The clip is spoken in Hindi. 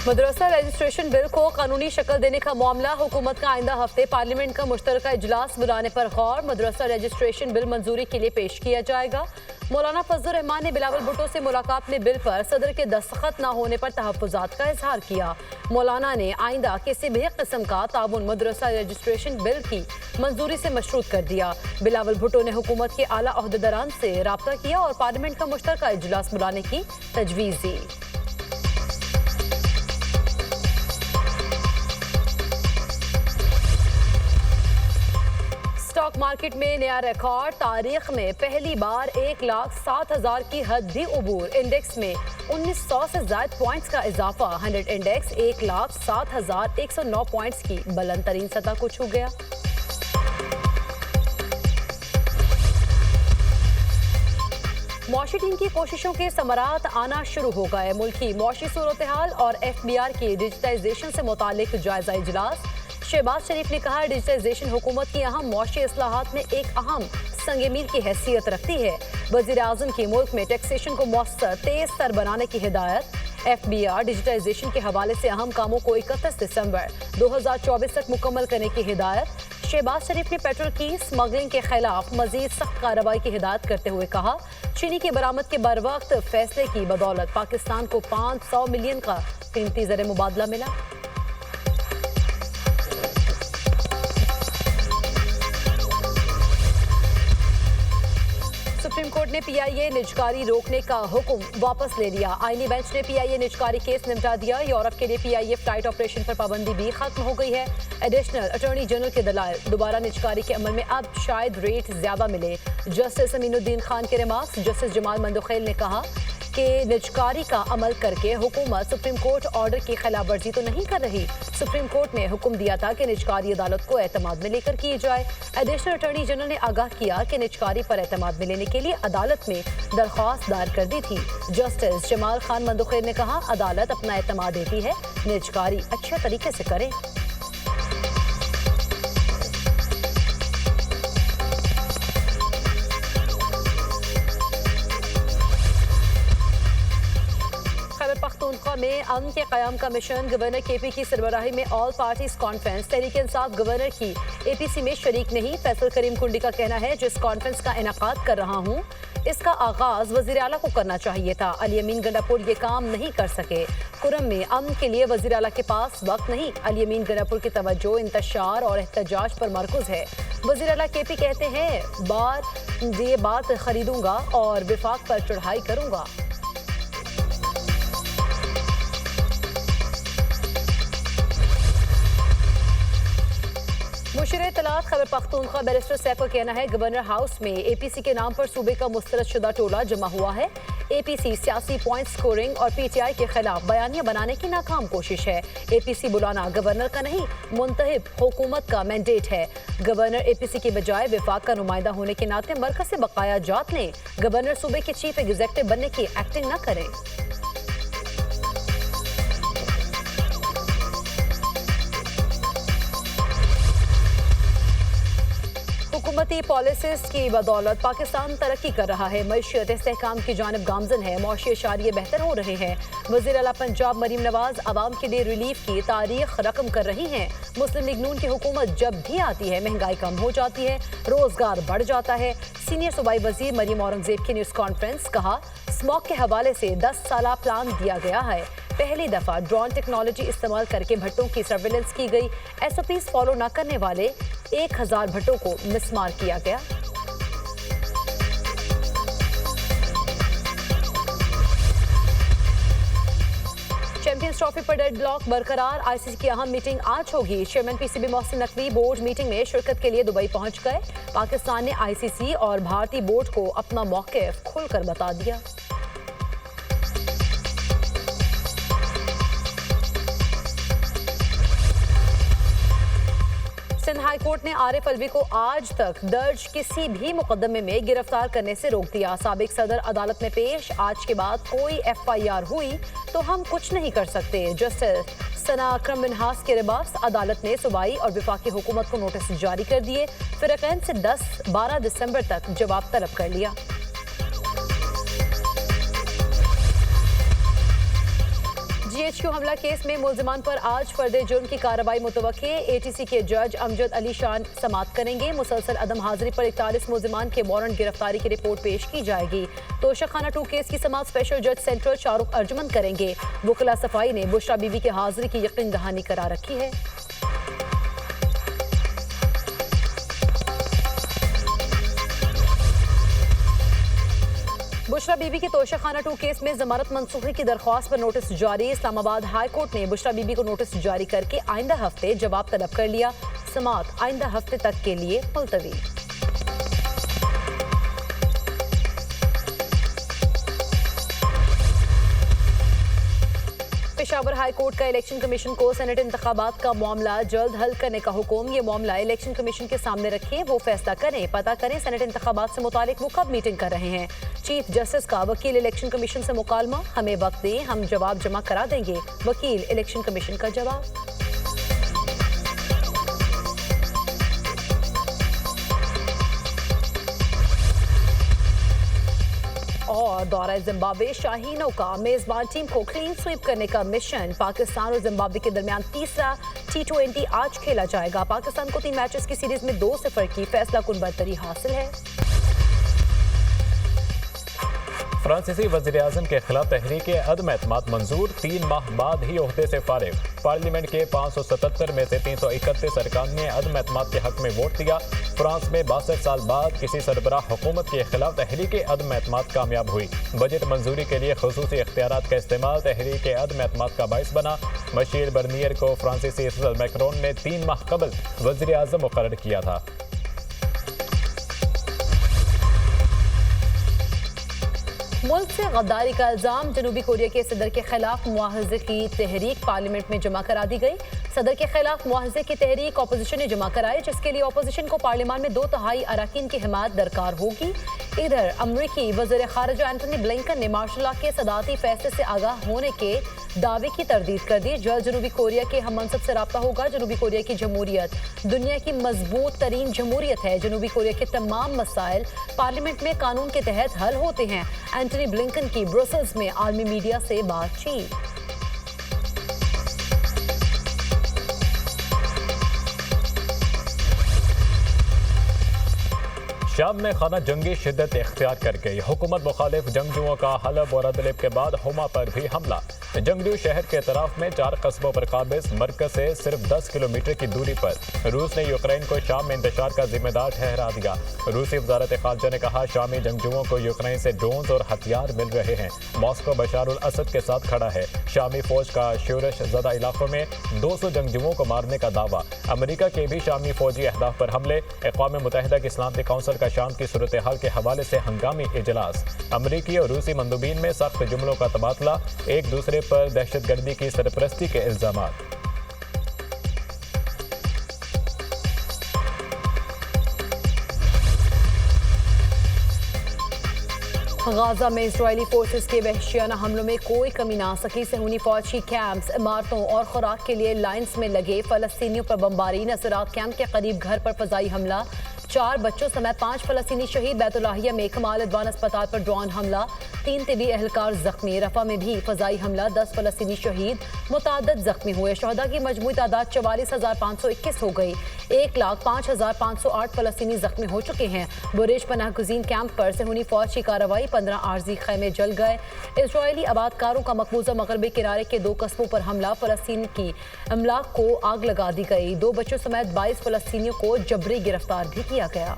मदरसा रजिस्ट्रेशन बिल को कानूनी शक्ल देने का मामला हुकूमत का आइंदा हफ्ते पार्लियामेंट का मुश्तरका इजलास बुलाने पर गौर। मदरसा रजिस्ट्रेशन बिल मंजूरी के लिए पेश किया जाएगा। मौलाना फजलुर रहमान ने बिलावल भुट्टो से मुलाकात में बिल पर सदर के दस्तखत न होने पर तहफ्फुज़ात का इजहार किया। मौलाना ने आइंदा किसी भी किस्म का ताउन मदरसा रजिस्ट्रेशन बिल की मंजूरी से मशरूत कर दिया। बिलावल भुट्टो ने हुकूमत के आला ओहदेदारान से राब्ता किया और पार्लियामेंट का मुश्तरका इजलास बुलाने की तजवीज़ दी। स्टॉक मार्केट में नया रिकॉर्ड, तारीख में पहली बार 1,07,000 की हद भी उबूर। इंडेक्स में 1900 से ज्यादा पॉइंट्स का इजाफा। 100 इंडेक्स 1,07,109 पॉइंट्स की बुलंद तरीन सतह को छू गया। मौशी टीम की कोशिशों के समरात आना शुरू हो गए। मुल्की मौशी सूरत हाल और FBR की डिजिटाइजेशन से मुतालिक जायजा इजलास। शहबाज शरीफ ने कहा, डिजिटाइजेशन हुकूमत की अहम मौशी इस्लाहात में एक अहम संग मील की हैसियत रखती है। वज़ीर आज़म की मुल्क में टैक्सेशन को मौसर तेज तर बनाने की हिदायत। FBR डिजिटाइजेशन के हवाले से अहम कामों को 31 दिसंबर 2024 तक मुकम्मल करने की हिदायत। शहबाज शरीफ ने पेट्रोल की स्मगलिंग के खिलाफ मजीद सख्त कार्रवाई की हिदायत करते हुए कहा, चीनी की बरामद के बरवक्त फैसले की बदौलत पाकिस्तान को 500 मिलियन का कीमती ज़र मुबादला मिला। सुप्रीम कोर्ट ने PIA निजकारी रोकने का हुक्म वापस ले लिया। आईनी बेंच ने PIA निजकारी केस निपटा दिया। यूरोप के लिए PIA फ्लाइट ऑपरेशन पर पाबंदी भी खत्म हो गई है। एडिशनल अटॉर्नी जनरल के दलाइल, दोबारा निजकारी के अमल में अब शायद रेट ज्यादा मिले। जस्टिस अमीनुद्दीन खान के रिमार्क्स। जस्टिस जमाल मंदोखेल ने कहा कि निजकारी का अमल करके हुकूमत सुप्रीम कोर्ट ऑर्डर की खिलाफ वर्जी तो नहीं कर रही। सुप्रीम कोर्ट ने हुक्म दिया था कि निजकारी अदालत को एतमाद में लेकर की जाए। एडिशनल अटॉर्नी जनरल ने आगाह किया कि निजकारी पर एतमाद में लेने के लिए अदालत में दरख्वास्त दायर कर दी थी। जस्टिस जमाल खान मंदोखेल ने कहा, अदालत अपना एतमाद देती है, निजकारी अच्छे तरीके से करे। पख्तूनख्वा में अमन के क़याम का मिशन। गवर्नर KP की सरबराही में all parties conference. Tehreek Insaf governor की APC में शरीक नहीं। फैसल करीम कुंडी का कहना है, जिस कॉन्फ्रेंस का इनेकाद कर रहा हूँ इसका आगाज वज़ीर आला को करना चाहिए था। अली अमीन गंडापुर ये काम नहीं कर सके। कुरम में अमन के लिए वज़ीर आला के पास वक्त नहीं। अली अमीन गंडापुर की तवज्जो इंतशार और एहतजाज पर मरकुज है। वज़ीर आला KP कहते हैं, ये बात खरीदूंगा और विफाक पर चढ़ाई करूंगा। मुशीर इत्तलात खैबर पख्तूनख्वा बैरिस्टर सैफ का कहना है, गवर्नर हाउस में APC के नाम पर सूबे का मुस्तरद शुदा टोला जमा हुआ है। APC सियासी पॉइंट स्कोरिंग और PTI के खिलाफ बयानिया बनाने की नाकाम कोशिश है। APC बुलाना गवर्नर का नहीं, मुंतहिब हुकूमत का मैंडेट है। गवर्नर APC के बजाय विफाक का नुमाइंदा होने के नाते मरकज से बकाया जात लें। गवर्नर सूबे के चीफ एग्जीक्यूटिव बनने की एक्टिंग न करें। हुकूमती पॉलिसीज की बदौलत पाकिस्तान तरक्की कर रहा है। मईशत इस्तेहकाम की जानिब गामजन है। मौशी इशारे बेहतर हो रहे हैं। वज़ीर आला पंजाब मरीम नवाज आवाम के लिए रिलीफ की तारीख रकम कर रही हैं। मुस्लिम लीग नून की हुकूमत जब भी आती है महंगाई कम हो जाती है, रोजगार बढ़ जाता है। सीनियर सूबाई वजीर मरीम औरंगजेब की न्यूज़ कॉन्फ्रेंस। कहा, स्मॉग के हवाले से 10 साला प्लान दिया गया है। पहली दफा ड्रोन टेक्नोलॉजी इस्तेमाल करके भट्टों की सर्विलेंस की गई। SOPs फॉलो न करने वाले 1000 भट्टों को मिसमार किया गया। चैंपियंस ट्रॉफी पर डेड ब्लॉक बरकरार। ICC की अहम मीटिंग आज होगी। Chairman PCB Mohsin Naqvi board meeting में शिरकत के लिए दुबई पहुंच गए। पाकिस्तान ने ICC और भारतीय बोर्ड को अपना मौक़िफ़ खुलकर बता दिया। सिंध हाई कोर्ट ने आरिफ अलवी को आज तक दर्ज किसी भी मुकदमे में गिरफ्तार करने से रोक दिया। साबिक सदर अदालत में पेश। आज के बाद कोई FIR हुई तो हम कुछ नहीं कर सकते। जस्टिस सना अकरम बिनहास के रिबास। अदालत ने सूबाई और वफाकी हुकूमत को नोटिस जारी कर दिए। फ़िरक़ैन से 10-12 दिसंबर तक जवाब तलब कर लिया। MHQ हमला केस में मुल्जिमान पर आज फर्द जुर्म की कार्रवाई मुतवक्के। ATC के जज अमजद अली शान समाअत करेंगे। मुसलसल अदम हाजिरी पर 41 मुल्जिमान के वारंट गिरफ्तारी की रिपोर्ट पेश की जाएगी। तोशाखाना 2 केस की समाअत स्पेशल जज सेंट्रल शाहरुख अर्जुमन करेंगे। वकला सफाई ने बुशरा बीबी की हाजिरी की यकीन दहानी करा रखी है। बुशरा बीबी के तोशाखाना 2 केस में जमानत मंसूखी की दरख्वास्त पर नोटिस जारी। इस्लामाबाद हाई कोर्ट ने बुशरा बीबी को नोटिस जारी करके आइंदा हफ्ते जवाब तलब कर लिया। समाअत आइंदा हफ्ते तक के लिए मुलतवी। पेशावर हाई कोर्ट का इलेक्शन कमीशन को सेनेट इंतखाबात का मामला जल्द हल करने का हुक्म। ये मामला इलेक्शन कमीशन के सामने रखें, वो फैसला करें। पता करें सेनेट इंतखाबात से मुतालिक वो कब मीटिंग कर रहे हैं। चीफ जस्टिस का वकील इलेक्शन कमीशन से मुकालमा। हमें वक्त दें, हम जवाब जमा करा देंगे। वकील इलेक्शन कमीशन का जवाब। और दौरा जिम्बाब्वे शाहीनों का मेजबान टीम को क्लीन स्वीप करने का मिशन। पाकिस्तान और जिम्बाब्वे के दरमियान तीसरा T20 आज खेला जाएगा। पाकिस्तान को 3 मैचेस की सीरीज में 2-0 की फैसला कुन बरतरी हासिल है। फ्रांसीसी वज़ीर-ए-आज़म के खिलाफ तहरीक अदम एतमाद मंजूर। 3 माह बाद ही ओहदे से फारिग। पार्लियामेंट के 577 में से 331 अरकान ने अदम एतमाद के हक में वोट दिया। फ्रांस में 62 साल बाद किसी सरबराह हुकूमत के खिलाफ तहरीक अदम एतमाद कामयाब हुई। बजट मंजूरी के लिए खुसूसी इख्तियारात का इस्तेमाल तहरीक अदम एतमाद का बाइस बना। मिशेल बर्नियर को फ्रांसीसी सदर मैक्रोन ने 3 माह कबल वज़ीर-ए-आज़म मुकर्रर किया था। मुल्क से गद्दारी का इल्जाम। जनूबी कोरिया के सदर के खिलाफ मुआवजे की तहरीक पार्लियामेंट में जमा करा दी गई। सदर के खिलाफ मुआवजे की तहरीक अपोजिशन ने जमा कराई, जिसके लिए अपोजिशन को पार्लियामान में 2/3 अराकीन की हिमायत दरकार होगी। इधर अमरीकी वज़ीर ख़ारिजा एंटनी ब्लिंकन ने मार्शल लॉ के सदाती फैसले से आगाह होने के दावे की तरदीद कर दी। जल्द जनूबी कोरिया के हम मनसब से रब्ता होगा। जनूबी कोरिया की जमहूरियत दुनिया की मजबूत तरीन जमहूरियत है। जनूबी कोरिया के तमाम मसाइल पार्लियामेंट में कानून के तहत हल होते हैं। एंटनी ब्लिंकन की ब्रसेल्स में आलमी मीडिया से बातचीत। शाम में खाना जंगी शिद्दत इख्तियार कर गई। हुकूमत मुखालिफ जंगजुओं का हलब और अदलिब के बाद हुमा पर भी हमला। जंगजू शहर के तरफ में 4 कस्बों पर काबिज, मरकज से सिर्फ 10 किलोमीटर की दूरी पर। रूस ने यूक्रेन को शाम में इंतशार का जिम्मेदार ठहरा दिया। रूसी वजारत खारजा ने कहा शामी जंगजुओं को यूक्रेन से ड्रोन्स और हथियार मिल रहे हैं। मॉस्को बशार उल असद के साथ खड़ा है। शामी फौज का शोरश ज़दा इलाकों में 200 जंगजुओं को मारने का दावा। अमरीका के भी शामी फौजी अहदाफ पर हमले। अक़वाम मुत्तहिदा की सलामती कौंसिल का शाम की सूरत हाल के हवाले से हंगामी इजलास। अमरीकी और रूसी मंदूबीन में सख्त जुमलों का तबादला। एक दूसरे पर दहशतगर्दी की सरपरस्ती के इल्जामात। गाजा में इजरायली फोर्सेस के वहशियाना हमलों में कोई कमी ना आ सकी। सहूनी फौज की कैंप्स, इमारतों और खुराक के लिए लाइन्स में लगे फलस्तीनियों पर बमबारी। नसरात कैंप के करीब घर पर फजाई हमला। 4 बच्चों समेत 5 फलस्तीनी शहीद। बैतुल्लाहिया में कमाल अदवान अस्पताल पर ड्रोन हमला। 3 तिबी एहलकार जख्मी। रफा में भी फजाई हमला। 10 फलस्तीनी शहीद, मुतादद जख्मी हुए। शहदा की मजमूई तादाद 44,521 हो गई। 1,05,508 फलस्तीनी जख्मी हो चुके हैं। बुरेज पनाह गुज़ीन कैंप पर सहूनी फौज की कार्रवाई। 15 आर्जी खैमे जल गए। इजरायली आबादकारों का मकबूजा मगरबी किनारे के 2 कस्बों पर हमला। फलस्तीन की अमलाक को आग लगा दी गई। 2 बच्चों समेत 22 फलस्तीनियों को जबरी गिरफ्तार भी किया गया।